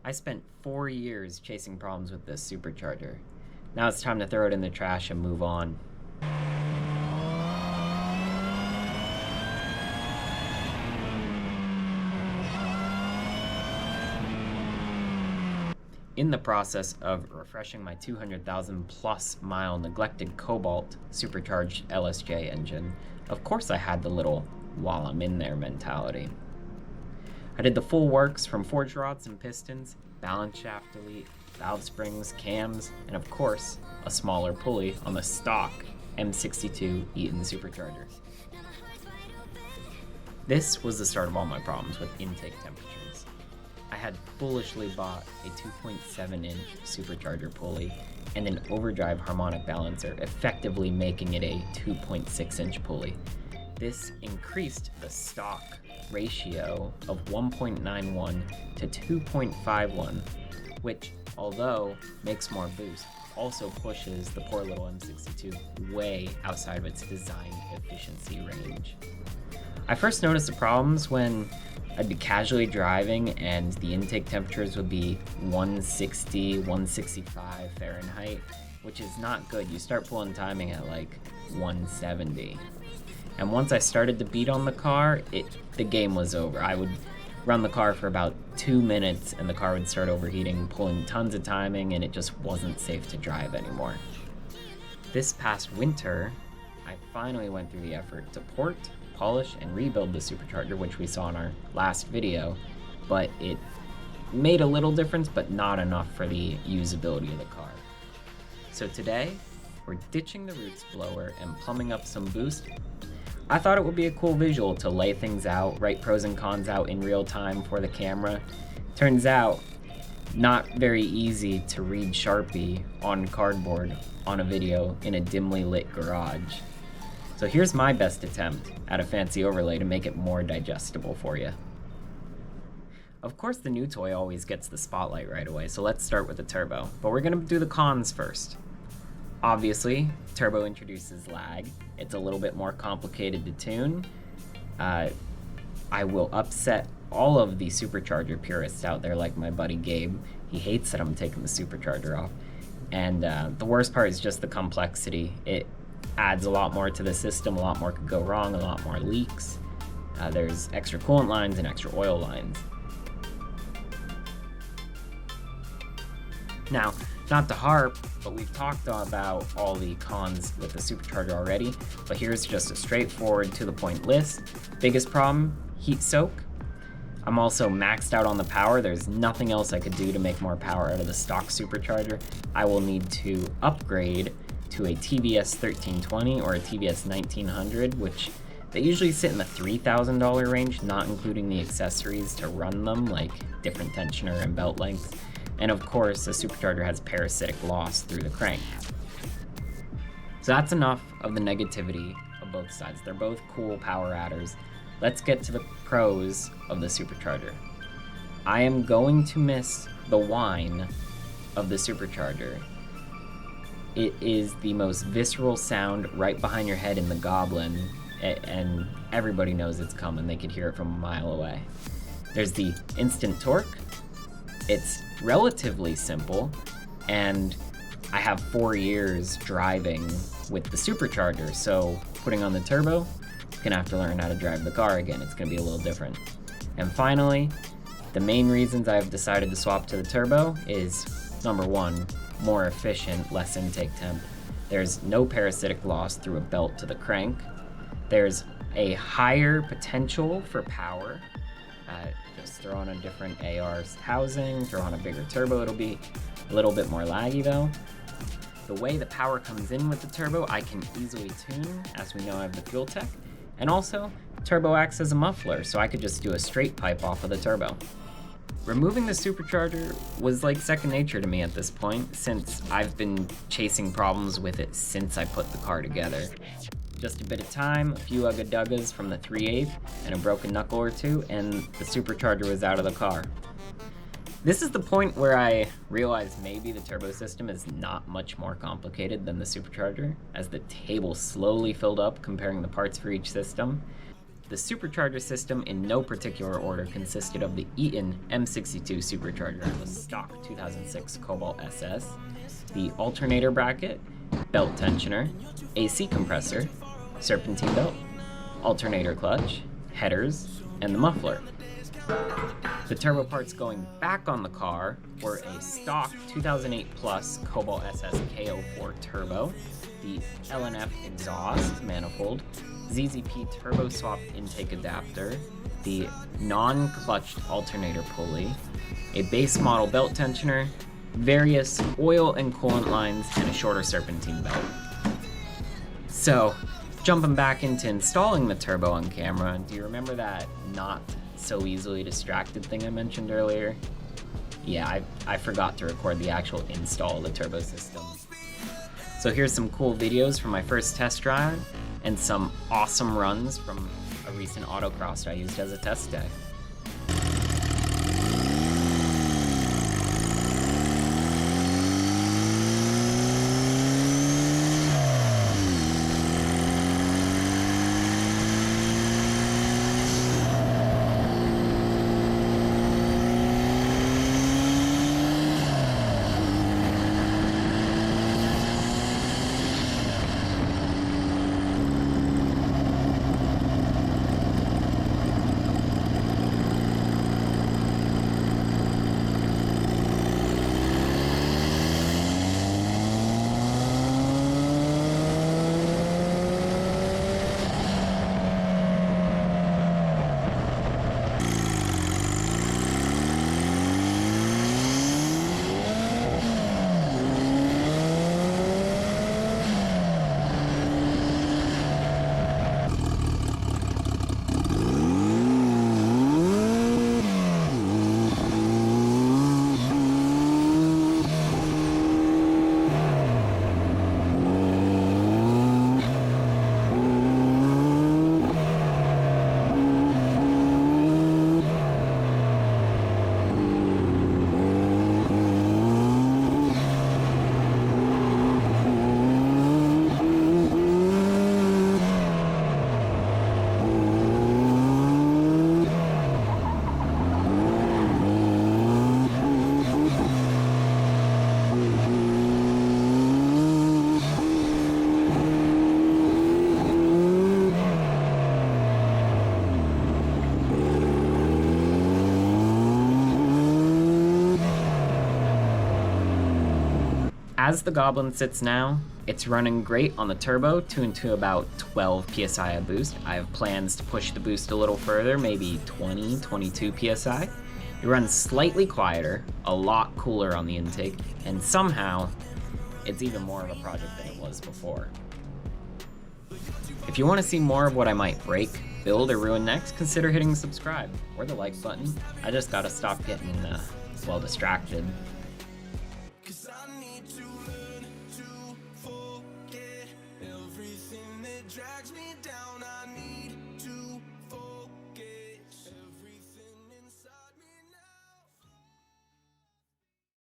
I spent 4 years chasing problems with this supercharger. Now it's time to throw it in the trash and move on. In the process of refreshing my 200,000 plus mile neglected Cobalt Supercharged LSJ engine, of course I had the little while I'm in there mentality. I did the full works from forged rods and pistons, balance shaft delete, valve springs, cams, and of course, a smaller pulley on the stock M62 Eaton supercharger. This was the start of all my problems with intake temperatures. I had foolishly bought a 2.7-inch supercharger pulley and an overdrive harmonic balancer, effectively making it a 2.6-inch pulley. This increased the stock ratio of 1.91 to 2.51, which, although makes more boost, also pushes the poor little M62 way outside of its design efficiency range. I first noticed the problems when I'd be casually driving and the intake temperatures would be 160, 165 Fahrenheit, which is not good. You start pulling timing at like 170. And once I started to beat on the car, the game was over. I would run the car for about 2 minutes and the car would start overheating, pulling tons of timing, and it just wasn't safe to drive anymore. This past winter, I finally went through the effort to port, polish, and rebuild the supercharger, which we saw in our last video, but it made a little difference, but not enough for the usability of the car. So today, we're ditching the roots blower and plumbing up some boost. I thought it would be a cool visual to lay things out, write pros and cons out in real time for the camera. Turns out, not very easy to read Sharpie on cardboard on a video in a dimly lit garage. So here's my best attempt at a fancy overlay to make it more digestible for you. Of course, the new toy always gets the spotlight right away, so let's start with the turbo. But we're gonna do the cons first. Obviously, turbo introduces lag. It's a little bit more complicated to tune. I will upset all of the supercharger purists out there, like my buddy Gabe. He hates that I'm taking the supercharger off. And the worst part is just the complexity. It adds a lot more to the system, a lot more could go wrong, a lot more leaks. There's extra coolant lines and extra oil lines. Now, not to harp, but we've talked about all the cons with the supercharger already, but here's just a straightforward to the point list. Biggest problem, heat soak. I'm also maxed out on the power. There's nothing else I could do to make more power out of the stock supercharger. I will need to upgrade to a TVS 1320 or a TVS 1900, which they usually sit in the $3,000 range, not including the accessories to run them, like different tensioner and belt lengths. And of course, the supercharger has parasitic loss through the crank. So that's enough of the negativity of both sides. They're both cool power adders. Let's get to the pros of the supercharger. I am going to miss the whine of the supercharger. It is the most visceral sound right behind your head in the Goblin, and everybody knows it's coming. They could hear it from a mile away. There's the instant torque. It's relatively simple, and I have 4 years driving with the supercharger, so putting on the turbo, I'm gonna have to learn how to drive the car again. It's gonna be a little different. And finally, the main reasons I've decided to swap to the turbo is, number one, more efficient, less intake temp. There's no parasitic loss through a belt to the crank. There's a higher potential for power. Just throw on a different AR housing, throw on a bigger turbo, it'll be a little bit more laggy though. The way the power comes in with the turbo, I can easily tune, as we know I have the fuel tech, and also turbo acts as a muffler, so I could just do a straight pipe off of the turbo. Removing the supercharger was like second nature to me at this point, since I've been chasing problems with it since I put the car together. Just a bit of time, a few ugga-duggas from the 3/8, and a broken knuckle or two, and the supercharger was out of the car. This is the point where I realized maybe the turbo system is not much more complicated than the supercharger, as the table slowly filled up comparing the parts for each system. The supercharger system in no particular order consisted of the Eaton M62 supercharger and the stock 2006 Cobalt SS, the alternator bracket, belt tensioner, AC compressor, serpentine belt, alternator clutch, headers, and the muffler. The turbo parts going back on the car were a stock 2008 Plus Cobalt SS K04 turbo, the LNF exhaust manifold, ZZP turbo swap intake adapter, the non-clutched alternator pulley, a base model belt tensioner, various oil and coolant lines, and a shorter serpentine belt. So, jumping back into installing the turbo on camera, do you remember that not so easily distracted thing I mentioned earlier? Yeah, I forgot to record the actual install of the turbo system. So here's some cool videos from my first test drive and some awesome runs from a recent Autocross I used as a test day. As the Goblin sits now, it's running great on the turbo, tuned to about 12 psi of boost. I have plans to push the boost a little further, maybe 20, 22 psi. It runs slightly quieter, a lot cooler on the intake, and somehow, it's even more of a project than it was before. If you want to see more of what I might break, build, or ruin next, consider hitting subscribe, or the like button. I just gotta stop getting, well, distracted. Drags me down, I need